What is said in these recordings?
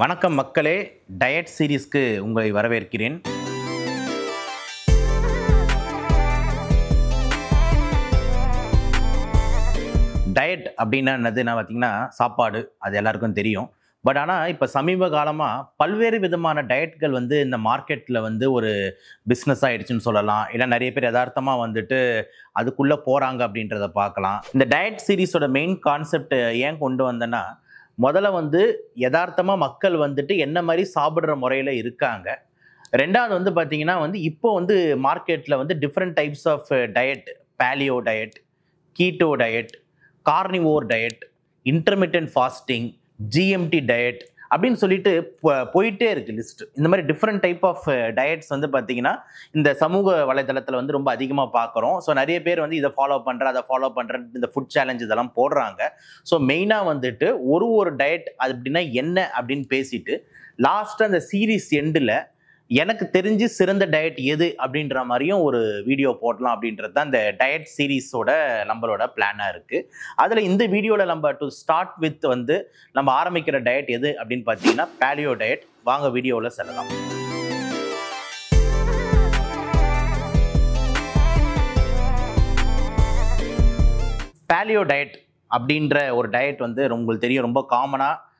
வணக்கம் மக்களே, டயட் சீரீஸ்க்கு உங்களை வரவேற்கிறேன். டயட் அப்படின்னா என்னதுன்னா பார்த்தீங்கன்னா சாப்பாடு, அது எல்லாருக்கும் தெரியும். பட் ஆனால் இப்போ சமீப காலமாக பல்வேறு விதமான டயட்கள் இந்த மார்க்கெட்டில் ஒரு பிஸ்னஸ் ஆகிடுச்சுன்னு சொல்லலாம். இல்லை நிறைய பேர் யதார்த்தமாக அதுக்குள்ளே போகிறாங்க அப்படின்றத பார்க்கலாம். இந்த டயட் சீரீஸோட மெயின் கான்செப்ட் ஏன் கொண்டு வந்தேன்னா, முதல்ல யதார்த்தமாக மக்கள் என்ன மாதிரி சாப்பிட்ற முறையில் இருக்காங்க. ரெண்டாவது பார்த்தீங்கன்னா இப்போ மார்க்கெட்டில் different types of diet, paleo diet, keto diet, carnivore diet, intermittent fasting, GMT diet அப்படின்னு சொல்லிட்டு போயிட்டே இருக்குது லிஸ்ட். இந்த மாதிரி டிஃப்ரெண்ட் டைப் ஆஃப் டயட்ஸ் பார்த்தீங்கன்னா இந்த சமூக வலைதளத்தில் ரொம்ப அதிகமாக பார்க்குறோம். ஸோ நிறைய பேர் இதை ஃபாலோ பண்ணுறேன், அதை ஃபாலோ பண்ணுறேன், இந்த ஃபுட் சேலஞ்ச் இதெல்லாம் போடுறாங்க. ஸோ மெயினாக ஒரு டயட் அது அப்படின்னா என்ன அப்படின்னு பேசிட்டு லாஸ்ட்டாக அந்த சீரீஸ் எண்டில் எனக்கு தெரிஞ்சு சிறந்த டயட் எது அப்படின்ற மாதிரியும் ஒரு வீடியோ போடலாம் அப்படின்றது தான் இந்த டயட் சீரீஸோட நம்மளோட பிளானாக இருக்குது. அதில் இந்த வீடியோவில் நம்ம டு ஸ்டார்ட் வித் நம்ம ஆரம்பிக்கிற டயட் எது அப்படின்னு பார்த்தீங்கன்னா பேலியோ டயட். வாங்க வீடியோவில் செல்லலாம். பேலியோ டயட் அப்படின்ற ஒரு டயட் உங்களுக்கு தெரியும், ரொம்ப காமனாக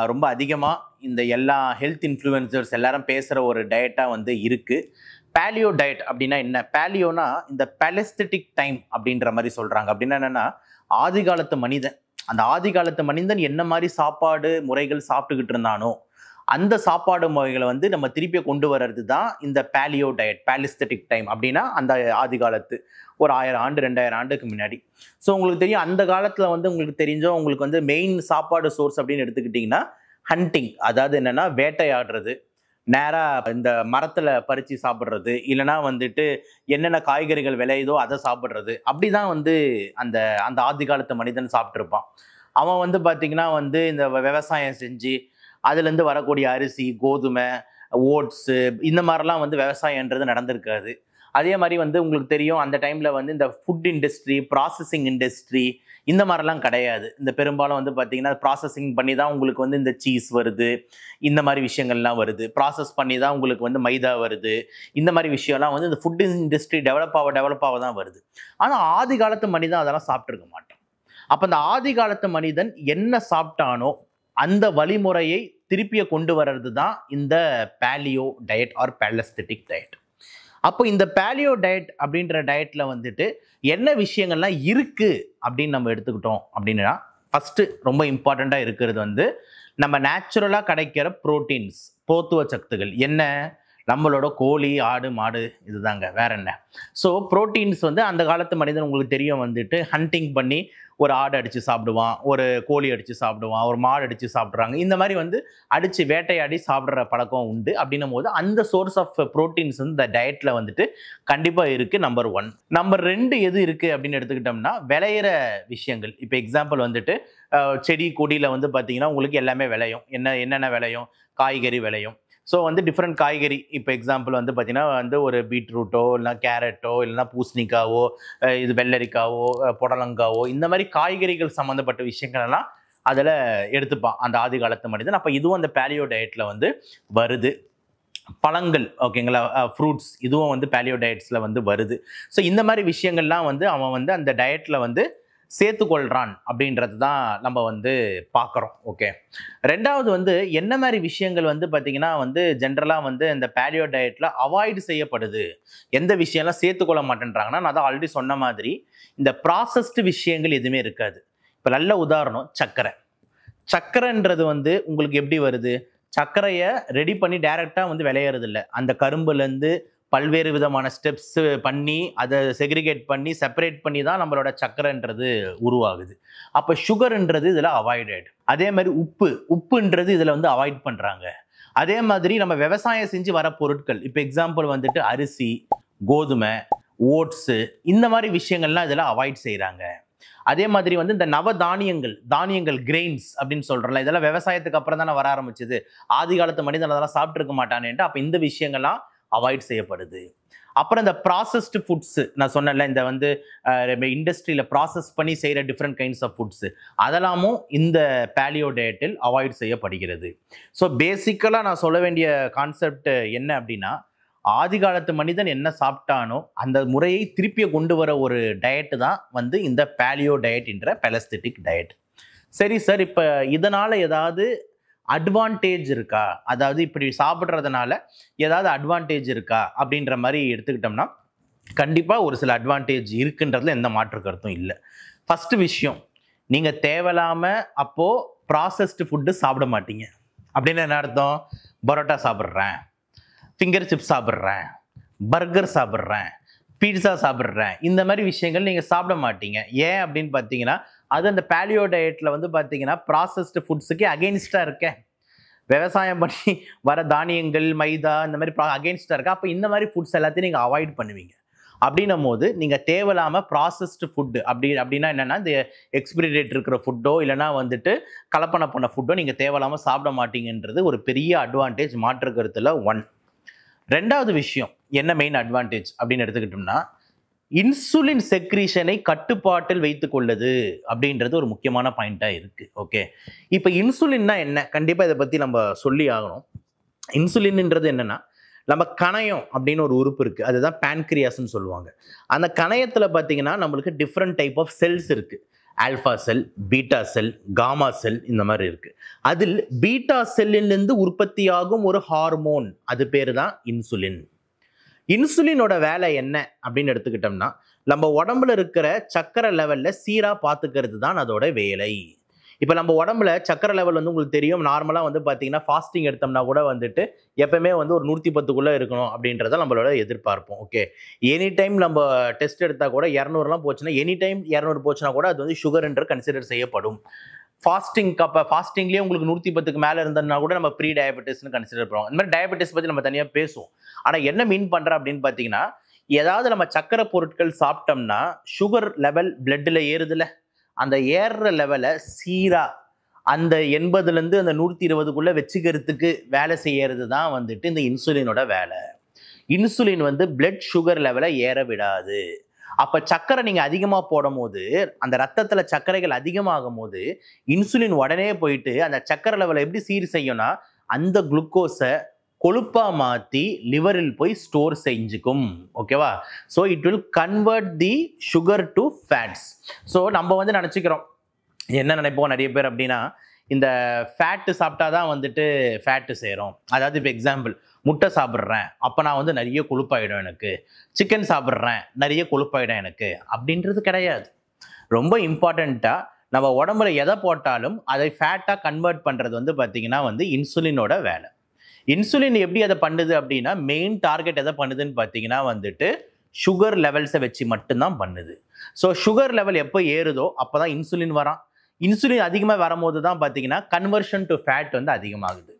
ரொம்ப அதிகமாக இந்த எல்லா ஹெல்த் இன்ஃப்ளூயன்சர்ஸ் எல்லாரும் பேசுகிற ஒரு டயட்டாக இருக்குது. பேலியோ டயட் அப்படின்னா என்ன? பேலியோனா இந்த பேலஸ்தட்டிக் டைம் அப்படின்ற மாதிரி சொல்கிறாங்க. அப்படின்னா என்னென்னா, ஆதி காலத்து மனிதன், அந்த ஆதி காலத்து மனிதன் என்ன மாதிரி சாப்பாடு முறைகள் சாப்பிட்டுக்கிட்டு இருந்தானோ அந்த சாப்பாடு முறைகளை நம்ம திருப்பி கொண்டு வர்றது தான் இந்த பேலியோ டயட், பேலஸ்தட்டிக் டைம். அப்படின்னா அந்த ஆதி காலத்து ஒரு 1000 ஆண்டு 2000 ஆண்டுக்கு முன்னாடி. ஸோ உங்களுக்கு தெரியும், அந்த காலத்தில் உங்களுக்கு தெரிஞ்சோ உங்களுக்கு மெயின் சாப்பாடு சோர்ஸ் அப்படின்னு எடுத்துக்கிட்டிங்கன்னா ஹண்டிங், அதாவது என்னென்னா வேட்டையாடுறது, நேராக இந்த மரத்தில் பறித்து சாப்பிட்றது, இல்லைனா என்னென்ன காய்கறிகள் விளையுதோ அதை சாப்பிட்றது. அப்படி தான் அந்த அந்த ஆதி காலத்து மனிதன் சாப்பிட்ருப்பான். அவன் பார்த்திங்கன்னா இந்த விவசாயம் செஞ்சு அதுலேருந்து வரக்கூடிய அரிசி, கோதுமை, ஓட்ஸு இந்த மாதிரிலாம் விவசாயன்றது நடந்திருக்காது. அதே மாதிரி உங்களுக்கு தெரியும், அந்த டைமில் இந்த ஃபுட் இண்டஸ்ட்ரி, ப்ராசஸிங் இண்டஸ்ட்ரி இந்த மாதிரிலாம் கிடையாது. இந்த பெரும்பாலும் பார்த்தீங்கன்னா ப்ராசஸிங் பண்ணி தான் உங்களுக்கு இந்த சீஸ் வருது, இந்த மாதிரி விஷயங்கள்லாம் வருது. ப்ராசஸ் பண்ணி தான் உங்களுக்கு மைதா வருது. இந்த மாதிரி விஷயம்லாம் இந்த ஃபுட் இண்டஸ்ட்ரி டெவலப் ஆக தான் வருது. ஆனால் ஆதி காலத்து மனிதன் அதெல்லாம் சாப்பிட்ருக்க மாட்டான். அப்போ அந்த ஆதி காலத்து மனிதன் என்ன சாப்பிட்டானோ அந்த வழிமுறையை திருப்பிய கொண்டு வர்றது தான் இந்த பேலியோ டயட் ஆர் பேலஸ்தட்டிக் டயட். அப்போ இந்த பேலியோ டயட் அப்படின்ற டயட்டில் என்ன விஷயங்கள்லாம் இருக்குது அப்படின்னு நம்ம எடுத்துக்கிட்டோம் அப்படின்னா, ஃபஸ்ட்டு ரொம்ப இம்பார்ட்டண்ட்டாக இருக்கிறது நம்ம நேச்சுரலாக கிடைக்கிற ப்ரோட்டீன்ஸ், போத்துவ சத்துகள். என்ன? நம்மளோட கோழி, ஆடு, மாடு, இதுதாங்க, வேற என்ன. ஸோ ப்ரோட்டீன்ஸ் அந்த காலத்து மனிதன் உங்களுக்கு தெரியும் ஹண்டிங் பண்ணி ஒரு ஆடு அடித்து சாப்பிடுவான், ஒரு கோழி அடித்து சாப்பிடுவான், ஒரு மாடு அடித்து சாப்பிட்றாங்க. இந்த மாதிரி அடித்து வேட்டையாடி சாப்பிட்ற பழக்கம் உண்டு. அப்படின்னும் போது அந்த சோர்ஸ் ஆஃப் ப்ரோட்டீன்ஸ் இந்த டயட்டில் கண்டிப்பாக இருக்குது. நம்பர் 1. நம்பர் 2 எது இருக்குது அப்படின்னு எடுத்துக்கிட்டோம்னா விளையிற விஷயங்கள். இப்போ எக்ஸாம்பிள் செடி கொடியில் பார்த்தீங்கன்னா உங்களுக்கு எல்லாமே விளையும். என்னென்ன விளையும்? காய்கறி விளையும். ஸோ டிஃப்ரெண்ட் காய்கறி, இப்போ எக்ஸாம்பிள் பார்த்தீங்கன்னா ஒரு பீட்ரூட்டோ, இல்லைனா கேரட்டோ, இல்லைனா பூசணிக்காவோ, இது வெள்ளரிக்காவோ, புடலங்காவோ, இந்த மாதிரி காய்கறிகள் சம்மந்தப்பட்ட விஷயங்கள்லாம் அதில் எடுத்துப்பான் அந்த ஆதி காலத்து மனிதன். அப்போ இதுவும் அந்த பேலியோ டயட்டில் வருது. பழங்கள், ஓகேங்களா, ஃப்ரூட்ஸ், இதுவும் பேலியோ டயட்ஸில் வருது. ஸோ இந்த மாதிரி விஷயங்கள்லாம் அவன் அந்த டயட்டில் சேர்த்துக்கொள்கிறான் அப்படின்றது தான் நம்ம பார்க்குறோம். ஓகே, ரெண்டாவது என்ன மாதிரி விஷயங்கள் பார்த்தீங்கன்னா ஜென்ரலாக இந்த பேலியோ டயட்டில் அவாய்டு செய்யப்படுது, எந்த விஷயம்லாம் சேர்த்துக்கொள்ள மாட்டேன்றாங்கன்னா, நான் தான் ஆல்ரெடி சொன்ன மாதிரி இந்த ப்ராசஸ்டு விஷயங்கள் எதுவுமே இருக்காது. இப்போ நல்ல உதாரணம் சர்க்கரைன்றது உங்களுக்கு எப்படி வருது? சர்க்கரையை ரெடி பண்ணி டைரெக்டாக விளையிறது இல்லை. அந்த கரும்புலேருந்து பல்வேறு விதமான ஸ்டெப்ஸ் பண்ணி அதை செக்ரிகேட் பண்ணி செப்பரேட் பண்ணி தான் நம்மளோட சர்க்கரைன்றது உருவாகுது. அப்போ சுகர்ன்றது இதில் அவாய்டட். அதே மாதிரி உப்புன்றது இதில் அவாய்ட் பண்ணுறாங்க. அதே மாதிரி நம்ம விவசாயம் செஞ்சு வர பொருட்கள், இப்போ எக்ஸாம்பிள் அரிசி, கோதுமை, ஓட்ஸு, இந்த மாதிரி விஷயங்கள்லாம் இதில் அவாய்ட் செய்கிறாங்க. அதே மாதிரி இந்த தானியங்கள் கிரெயின்ஸ் அப்படின்னு சொல்கிறோம்ல, இதெல்லாம் விவசாயத்துக்கு அப்புறம் தானே வர ஆரம்பிச்சது. ஆதி காலத்து மனிதன் அதெல்லாம் சாப்பிட்ருக்க மாட்டானேன்ட்டு அப்போ இந்த விஷயங்கள்லாம் அவாய்ட் செய்யப்படுது. அப்புறம் இந்த ப்ராசஸ்டு ஃபுட்ஸு நான் சொன்னேன்ல, இந்த வந்து இண்டஸ்ட்ரியில் ப்ராசஸ் பண்ணி செய்கிற டிஃப்ரெண்ட் கைண்ட்ஸ் ஆஃப் ஃபுட்ஸு அதெல்லாமும் இந்த பேலியோ டயட்டில் அவாய்ட் செய்யப்படுகிறது. ஸோ பேசிக்கலாக நான் சொல்ல வேண்டிய கான்செப்ட் என்ன அப்படின்னா, ஆதி காலத்து மனிதன் என்ன சாப்பிட்டானோ அந்த முறையை திருப்பிய கொண்டு வர ஒரு டயட்டு தான் வந்து இந்த பேலியோ டயட் என்ற பெலஸ்தெட்டிக் டயட். சரி சார், இப்போ இதனால் ஏதாவது அட்வான்டேஜ் இருக்கா, அதாவது இப்படி சாப்பிட்றதுனால ஏதாவது அட்வான்டேஜ் இருக்கா அப்படின்ற மாதிரி எடுத்துக்கிட்டோம்னா கண்டிப்பாக ஒரு சில அட்வான்டேஜ் இருக்குன்றதுல எந்த மாற்று கருத்தும் இல்லை. ஃபஸ்ட்டு விஷயம், நீங்கள் தேவையில்லாமல் அப்போது ப்ராசஸ்டு ஃபுட்டு சாப்பிட மாட்டீங்க. அப்படின்னு என்ன அர்த்தம்? பரோட்டா சாப்பிட்றேன், ஃபிங்கர் சிப்ஸ் சாப்பிட்றேன், பர்கர் சாப்பிட்றேன், பீட்சா சாப்பிட்றேன், இந்த மாதிரி விஷயங்கள் நீங்கள் சாப்பிட மாட்டீங்க. ஏன் அப்படின்னு பார்த்தீங்கன்னா, அது அந்த பேலியோ டயட்டில் வந்து பார்த்தீங்கன்னா ப்ராசஸ்டு ஃபுட்ஸுக்கு அகெயின்ஸ்டாக இருக்கேன். விவசாயம் பண்ணி வர தானியங்கள், மைதா இந்த மாதிரி அகெயின்ஸ்டாக இருக்கா. அப்போ இந்த மாதிரி ஃபுட்ஸ் எல்லாத்தையும் நீங்கள் அவாய்ட் பண்ணுவீங்க. அப்படின்னும் போது நீங்கள் தேவையில்லாமல் ப்ராசஸ்டு ஃபுட்டு அப்படின்னா என்னென்னா, இந்த எக்ஸ்பிரி டேட் இருக்கிற ஃபுட்டோ இல்லைனா வந்துட்டு கலப்பனை பண்ண ஃபுட்டோ நீங்கள் தேவையில்லாமல் சாப்பிட மாட்டீங்கன்றது ஒரு பெரிய அட்வான்டேஜ், மாற்று கருத்தில் ஒன். ரெண்டாவது விஷயம் என்ன மெயின் அட்வான்டேஜ் அப்படின்னு எடுத்துக்கிட்டோம்னா, இன்சுலின் செக்ரீஷனை கட்டுப்பாட்டில் வைத்துக் கொள்ளுது அப்படின்றது ஒரு முக்கியமான பாயிண்டாக இருக்குது. ஓகே, இப்போ இன்சுலின்னா என்ன, கண்டிப்பாக இதை பற்றி நம்ம சொல்லி ஆகணும். இன்சுலின்ன்றது என்னென்னா, நம்ம கணையம் அப்படின்னு ஒரு உறுப்பு இருக்குது, அதுதான் பேன்கிரியாஸ்ன்னு சொல்லுவாங்க. அந்த கணையத்தில் பார்த்தீங்கன்னா நம்மளுக்கு டிஃப்ரெண்ட் டைப் ஆஃப் செல்ஸ் இருக்குது. ஆல்ஃபா செல், பீட்டா செல், காமா செல், இந்த மாதிரி இருக்குது. அதில் பீட்டா செல்லிலிருந்து உற்பத்தியாகும் ஒரு ஹார்மோன், அது பேர் தான் இன்சுலின். இன்சுலினோட வேலை என்ன அப்படின்னு எடுத்துக்கிட்டோம்னா, நம்ம உடம்புல இருக்கிற சக்கரை லெவலில் சீராக பார்த்துக்கிறது தான் அதோட வேலை. இப்போ நம்ம உடம்புல சக்கரை லெவல் வந்து உங்களுக்கு தெரியும், நார்மலாக வந்து பார்த்தீங்கன்னா ஃபாஸ்டிங் எடுத்தோம்னா கூட வந்துட்டு எப்பவுமே வந்து ஒரு 110க்குள்ளே இருக்கணும் அப்படின்றத நம்மளோட எதிர்பார்ப்போம். ஓகே, எனி டைம் நம்ம டெஸ்ட் எடுத்தால் கூட 200லாம் போச்சுன்னா, எனி டைம் 200 போச்சுன்னா கூட அது வந்து சுகர் என்று கன்சிடர் செய்யப்படும். ஃபாஸ்டிங்லேயே உங்களுக்கு 110க்கு மேலே இருந்ததுனா கூட நம்ம ப்ரீ டயபெட்டிஸ்னு கன்சிடர் பண்ணுவோம். இந்த மாதிரி டயபெட்டிஸ் பற்றி நம்ம தனியாக பேசுவோம். ஆனால் என்ன மீன் பண்ணுறேன் அப்படின்னு பார்த்தீங்கன்னா, ஏதாவது நம்ம சக்கரை பொருட்கள் சாப்பிட்டோம்னா சுகர் லெவல் பிளட்டில் ஏறுதுல, அந்த ஏறுற லெவலை சீராக அந்த 80லேருந்து அந்த 120க்குள்ளே வச்சுக்கிறதுக்கு வேலை செய்யறது தான் வந்துட்டு இந்த இன்சுலினோட வேலை. இன்சுலின் வந்து பிளட் சுகர் லெவலை ஏற விடாது. அப்போ சர்க்கரை நீங்கள் அதிகமாக போடும் போது, அந்த ரத்தத்தில் சர்க்கரைகள் அதிகமாகும் போது இன்சுலின் உடனே போயிட்டு அந்த சர்க்கரை லெவலை எப்படி சீர் செய்யும்னா, அந்த குளுக்கோஸை கொழுப்பாக மாற்றி லிவரில் போய் ஸ்டோர் செஞ்சுக்கும். ஓகேவா? So it will convert the sugar to fats. So நம்ம வந்து நினச்சிக்கிறோம், என்ன நினைப்போம் நிறைய பேர் அப்படின்னா, இந்த ஃபேட்டு சாப்பிட்டா தான் வந்துட்டு ஃபேட்டு சேரும். அதாவது இப்போ எக்ஸாம்பிள், முட்டை சாப்பிட்றேன் அப்போ நான் வந்து நிறைய கொழுப்பாயிடும் எனக்கு, சிக்கன் சாப்பிட்றேன் நிறைய கொழுப்பாயிடும் எனக்கு அப்படின்றது கிடையாது. ரொம்ப இம்பார்ட்டண்ட்டாக நம்ம உடம்புல எதை போட்டாலும் அதை ஃபேட்டாக கன்வெர்ட் பண்ணுறது வந்து பார்த்திங்கன்னா வந்து இன்சுலினோட வேலை. இன்சுலின் எப்படி அதை பண்ணுது அப்படின்னா, மெயின் டார்கெட் எதை பண்ணுதுன்னு பார்த்தீங்கன்னா வந்துட்டு சுகர் லெவல்ஸை வச்சு மட்டும்தான் பண்ணுது. ஸோ சுகர் லெவல் எப்போ ஏறுதோ அப்போ தான் இன்சுலின் வரான். இன்சுலின் அதிகமாக வரும்போது தான் பார்த்தீங்கன்னா கன்வர்ஷன் டு ஃபேட் வந்து அதிகமாகுது.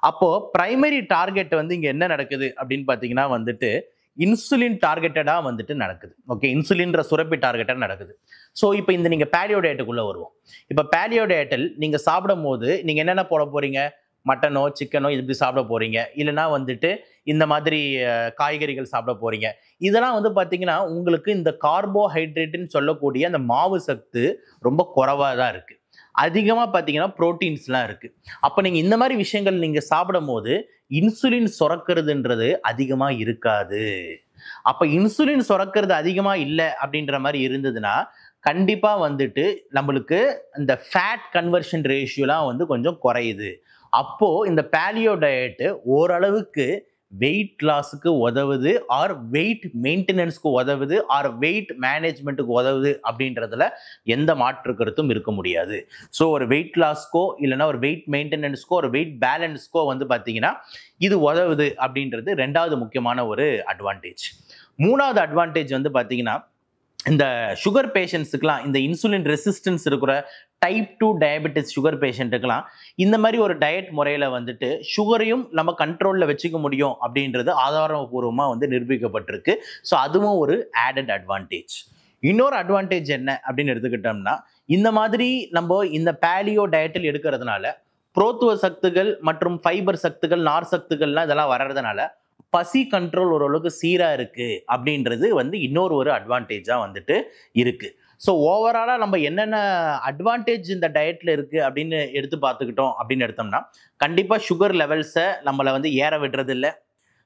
அப்போது ப்ரைமரி டார்கெட் வந்து இங்கே என்ன நடக்குது அப்படின்னு பார்த்தீங்கன்னா வந்துட்டு இன்சுலின் டார்கெட்டடாக வந்துட்டு நடக்குது. ஓகே, இன்சுலின்ற சுரப்பி டார்கெட்டாக நடக்குது. ஸோ இப்போ இந்த நீங்கள் பேலியோ டயட்டுக்குள்ளே வருவோம். இப்போ பேலியோ டயட்டில் நீங்கள் சாப்பிடும் போது நீங்கள் என்னென்ன போட போகிறீங்க, மட்டனோ சிக்கனோ இப்படி சாப்பிட போகிறீங்க, இல்லைனா வந்துட்டு இந்த மாதிரி காய்கறிகள் சாப்பிட போகிறீங்க. இதெல்லாம் வந்து பார்த்தீங்கன்னா உங்களுக்கு இந்த கார்போஹைட்ரேட்டுன்னு சொல்லக்கூடிய அந்த மாவு சத்து ரொம்ப குறைவாக தான் இருக்குது. அதிகமாக பார்த்தீங்கன்னா ப்ரோட்டீன்ஸ்லாம் இருக்குது. அப்போ நீங்கள் இந்த மாதிரி விஷயங்கள் நீங்கள் சாப்பிடும் போது இன்சுலின் சுரக்கிறதுன்றது அதிகமாக இருக்காது. அப்போ இன்சுலின் சுரக்கிறது அதிகமாக இல்லை அப்படின்ற மாதிரி இருந்ததுன்னா கண்டிப்பாக வந்துட்டு நம்மளுக்கு இந்த ஃபேட் கன்வர்ஷன் ரேஷியோலாம் வந்து கொஞ்சம் குறையுது. அப்போது இந்த பேலியோ டயட்டு ஓரளவுக்கு வெயிட் லாஸுக்கு உதவுது, ஆர் வெயிட் மெயின்டெனன்ஸ்க்கு உதவுது, ஆர் வெயிட் மேனேஜ்மெண்ட்டுக்கு உதவுது அப்படின்றதுல எந்த மாற்று கருத்தும் இருக்க முடியாது. ஸோ ஒரு வெயிட் லாஸ்க்கோ இல்லைனா ஒரு வெயிட் மெயின்டெனன்ஸ்க்கோ ஒரு வெயிட் பேலன்ஸ்க்கோ வந்து பார்த்தீங்கன்னா இது உதவுது அப்படின்றது ரெண்டாவது முக்கியமான ஒரு அட்வான்டேஜ். மூணாவது அட்வான்டேஜ் வந்து பார்த்தீங்கன்னா, இந்த சுகர் பேஷண்ட்ஸுக்கெலாம், இந்த இன்சுலின் ரெசிஸ்டன்ஸ் இருக்கிற டைப் 2 டயபெட்டிஸ் சுகர் பேஷண்ட்டுக்கெலாம் இந்த மாதிரி ஒரு டயட் முறையில் வந்துட்டு சுகரையும் நம்ம கண்ட்ரோலில் வச்சுக்க முடியும் அப்படின்றது ஆதாரபூர்வமாக வந்து நிரூபிக்கப்பட்டிருக்கு. ஸோ அதுவும் ஒரு ஆடட் அட்வான்டேஜ். இன்னொரு அட்வான்டேஜ் என்ன அப்படின்னு எடுத்துக்கிட்டோம்னா, இந்த மாதிரி நம்ம இந்த பேலியோ டயட்டில் எடுக்கிறதுனால புரோத்துவ சத்துகள் மற்றும் ஃபைபர் சத்துகள், நார் சத்துக்கள்லாம் இதெல்லாம் வர்றதுனால பசி கண்ட்ரோல் ஓரளவுக்கு சீராக இருக்குது அப்படின்றது வந்து இன்னொரு ஒரு அட்வான்டேஜாக வந்துட்டு இருக்குது. ஸோ ஓவராலாக நம்ம என்னென்ன அட்வான்டேஜ் இந்த டயட்டில் இருக்குது அப்படின்னு எடுத்து பார்த்துக்கிட்டோம் அப்படின்னு எடுத்தோம்னா, கண்டிப்பாக சுகர் லெவல்ஸை நம்மளை வந்து ஏற விடுறது இல்லை.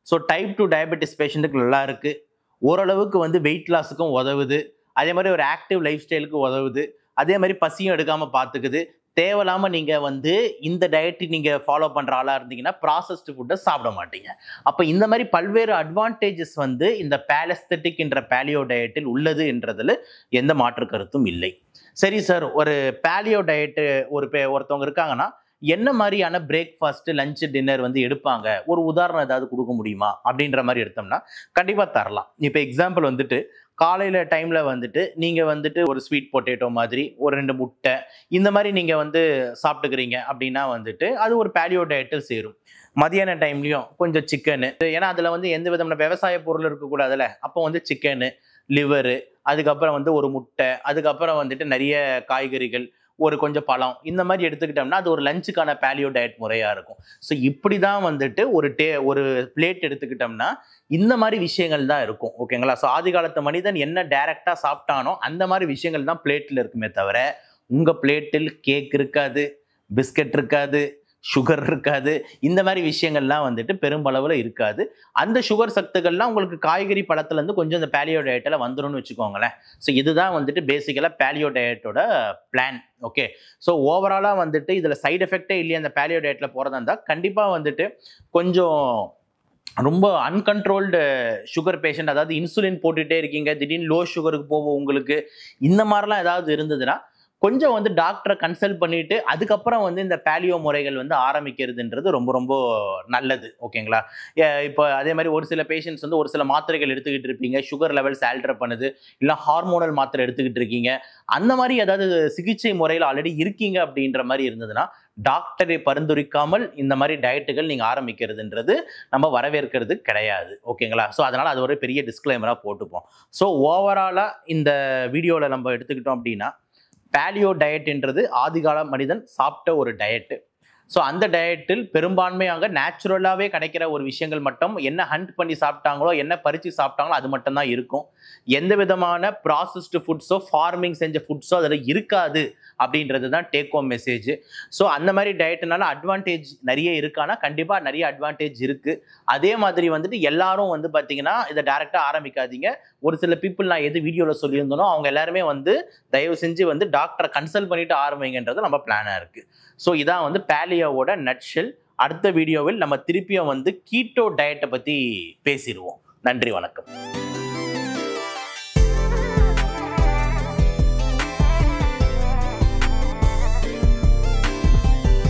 ஸோ டைப் 2 டயபெட்டிஸ் பேஷண்ட்டுக்கு நல்லா இருக்குது. ஓரளவுக்கு வந்து வெயிட் லாஸுக்கும் உதவுது. அதே மாதிரி ஒரு ஆக்டிவ் லைஃப் ஸ்டைலுக்கு உதவுது. அதே மாதிரி பசியும் எடுக்காமல் பார்த்துக்குது. தேவையில்லாமல் நீங்கள் வந்து இந்த டயட்டு நீங்கள் ஃபாலோ பண்ணுற ஆளாக இருந்தீங்கன்னா ப்ராசஸ்டு ஃபுட்டை சாப்பிட மாட்டீங்க. அப்போ இந்த மாதிரி பல்வேறு அட்வான்டேஜஸ் வந்து இந்த பேலஸ்தட்டிக் என்ற பேலியோ டயட்டில் உள்ளது என்றதில் எந்த மாற்று கருத்தும் இல்லை. சரி சார், ஒரு பேலியோ டயட்டு ஒருத்தவங்க இருக்காங்கன்னா என்ன மாதிரியான பிரேக்ஃபாஸ்ட்டு, லஞ்சு, டின்னர் வந்து எடுப்பாங்க? ஒரு உதாரணம் ஏதாவது கொடுக்க முடியுமா அப்படின்ற மாதிரி எடுத்தோம்னா கண்டிப்பாக தரலாம். இப்போ எக்ஸாம்பிள் வந்துட்டு காலையில் டைமில் வந்துட்டு நீங்கள் வந்துட்டு ஒரு ஸ்வீட் பொட்டேட்டோ மாதிரி ஒரு 2 முட்டை இந்த மாதிரி நீங்கள் வந்து சாப்பிட்டுக்கிறீங்க அப்படின்னா வந்துட்டு அது ஒரு பேலியோ டயட்டில் சேரும். மதியான டைம்லையும் கொஞ்சம் சிக்கனு, ஏன்னா அதில் வந்து எந்த விதமான விவசாய பொருள் இருக்கக்கூடாதுல்ல, அப்போ வந்து சிக்கனு, லிவரு, அதுக்கப்புறம் வந்து ஒரு முட்டை, அதுக்கப்புறம் வந்துட்டு நிறைய காய்கறிகள், ஒரு கொஞ்சம் பழம், இந்த மாதிரி எடுத்துக்கிட்டோம்னா அது ஒரு லஞ்சுக்கான பேலியோ டயட் முறையாக இருக்கும். ஸோ இப்படி தான் வந்துட்டு ஒரு பிளேட் எடுத்துக்கிட்டோம்னா இந்த மாதிரி விஷயங்கள் தான் இருக்கும். ஓகேங்களா? ஸோ ஆதி காலத்து மனிதன் என்ன டைரக்டாக சாப்பிட்டானோ அந்த மாதிரி விஷயங்கள் தான் பிளேட்டில் இருக்குமே தவிர உங்கள் பிளேட்டில் கேக் இருக்காது, பிஸ்கட் இருக்காது, சுகர் இருக்காது. இந்த மாதிரி விஷயங்கள்லாம் வந்துட்டு பெரும்பளவில் இருக்காது. அந்த சுகர் சத்துக்கள்லாம் உங்களுக்கு காய்கறி பழத்துலேருந்து கொஞ்சம் இந்த பேலியோ டயட்டில் வந்துடும்னு வச்சுக்கோங்களேன். ஸோ இதுதான் வந்துட்டு பேசிக்கலாக பேலியோ டயட்டோட பிளான். ஓகே. ஸோ ஓவராலாக வந்துட்டு இதில் சைடு எஃபெக்டே இல்லையா அந்த பேலியோ டயட்டில் போகிறதா இருந்தால் கண்டிப்பாக வந்துட்டு கொஞ்சம் ரொம்ப அன்கண்ட்ரோல்டு சுகர் பேஷண்ட், அதாவது இன்சுலின் போட்டுகிட்டே இருக்கீங்க, திடீர்னு லோ சுகருக்கு போவோம் உங்களுக்கு, இந்த மாதிரிலாம் ஏதாவது இருந்ததுன்னா கொஞ்சம் வந்து டாக்டரை கன்சல்ட் பண்ணிட்டு அதுக்கப்புறம் வந்து இந்த பேலியோ முறைகள் வந்து ஆரம்பிக்கிறதுன்றது ரொம்ப ரொம்ப நல்லது. ஓகேங்களா? இப்போ அதே மாதிரி ஒரு சில பேஷண்ட்ஸ் வந்து ஒரு சில மாத்திரைகள் எடுத்துக்கிட்டு இருப்பீங்க, சுகர் லெவல்ஸ் ஆல்டர் பண்ணுது, இல்லை ஹார்மோனல் மாத்திரை எடுத்துக்கிட்டு இருக்கீங்க, அந்த மாதிரி ஏதாவது சிகிச்சை முறையில் ஆல்ரெடி இருக்கீங்க அப்படின்ற மாதிரி இருந்ததுன்னா டாக்டரை பரிந்துரைக்காமல் இந்த மாதிரி டயட்டுகள் நீங்கள் ஆரம்பிக்கிறதுன்றது நம்ம வரவேற்கிறது கிடையாது. ஓகேங்களா? ஸோ அதனால் அது ஒரு பெரிய டிஸ்க்ளைமராக போட்டுப்போம். ஸோ ஓவராலாக இந்த வீடியோவில் நம்ம எடுத்துக்கிட்டோம் அப்படின்னா பேலியோ டயட்ன்றது ஆதிகால மனிதன் சாப்பிட்ட ஒரு டயட்டு. ஸோ அந்த டயட்டில் பெரும்பான்மையாக நேச்சுரலாகவே கிடைக்கிற ஒரு விஷயங்கள் மட்டும், என்ன ஹண்ட் பண்ணி சாப்பிட்டாங்களோ, என்ன பறித்து சாப்பிட்டாங்களோ அது மட்டும்தான் இருக்கும். எந்த விதமான ப்ராசஸ்டு ஃபுட்ஸோ, ஃபார்மிங் செஞ்ச ஃபுட்ஸோ அதில் இருக்காது அப்படின்றது தான் டேக் ஹோம் மெசேஜ். ஸோ அந்த மாதிரி டயட்டுனால அட்வான்டேஜ் நிறைய இருக்கானா கண்டிப்பாக நிறைய அட்வான்டேஜ் இருக்குது. அதே மாதிரி வந்துட்டு எல்லாரும் வந்து பார்த்தீங்கன்னா இதை டைரெக்டாக ஆரம்பிக்காதீங்க. ஒரு சில பீப்புள் நான் எது வீடியோவில் சொல்லியிருந்தனோ அவங்க எல்லாருமே வந்து தயவு செஞ்சு வந்து டாக்டரை கன்சல்ட் பண்ணிட்டு ஆரம்பிங்கன்றது நம்ம பிளானாக இருக்குது. ஸோ இதான் வந்து பேலியோவோட நட்ஷெல். அடுத்த வீடியோவில் நம்ம திருப்பியும் வந்து கீட்டோ டயட்டை பற்றி பேசிடுவோம். நன்றி, வணக்கம்.